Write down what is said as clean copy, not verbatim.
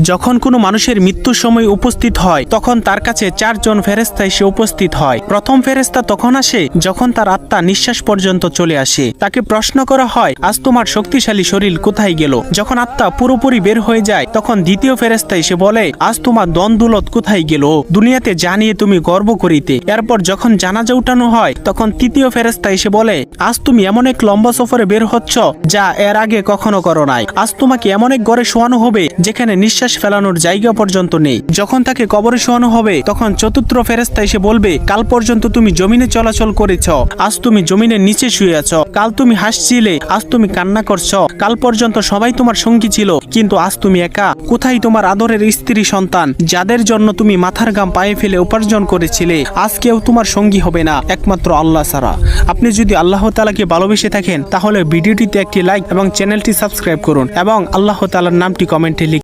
যখন কোনো মানুষের মৃত্যুর সময় উপস্থিত হয় তখন তার কাছে 4 জন ফেরেশতা এসে উপস্থিত হয়। প্রথম ফেরেশতা তখন আসে যখন তার আত্মা নিঃশ্বাস পর্যন্ত চলে আসে। তাকে প্রশ্ন করা হয়, আজ তোমার শক্তিশালী শরীর কোথায় গেল? যখন আত্মা পুরোপুরি বের হয়ে যায় তখন দ্বিতীয় ফেরেশতা এসে বলে, আজ তোমার দন-দৌলত কোথায় গেল? দুনিয়াতে জানিয়ে তুমি গর্ব করিতে। এরপর যখন জানাজা উঠানো হয় তখন তৃতীয় ফেরেশতা এসে বলে, আজ তুমি এমন এক লম্বা সফরে বের হচ্ছ যা এর আগে কখনো করো নাই। আজ তোমাকে এমন এক ঘরে শোয়ানো হবে যেখানে নিঃশ্বাস ফেলানোর জায়গা পর্যন্ত নেই। যখন তাকে কবরে শোয়ানো হবে তখন চতুর্থ ফেরেশতা এসে বলবে, কাল পর্যন্ত তুমি জমিনে চলাচল করেছ, আজ তুমি জমিনের নিচে শুয়ে আছো। কাল তুমি হাসছিলে, আজ তুমি কান্না করছো। কাল পর্যন্ত সবাই তোমার সঙ্গী ছিল, কিন্তু আজ তুমি একা। কোথায় তোমার আদরের স্ত্রী সন্তান যাদের জন্য তুমি মাথার ঘাম পায়ে ফেলে উপার্জন করেছিলে? আজ কেউ তোমার সঙ্গী হবে না একমাত্র আল্লাহ ছাড়া। আপনি যদি আল্লাহ তাআলাকে ভালোবেসে থাকেন তাহলে ভিডিওটিতে একটি লাইক এবং চ্যানেলটি সাবস্ক্রাইব করুন এবং আল্লাহ তাআলার নামটি কমেন্টে লিখুন।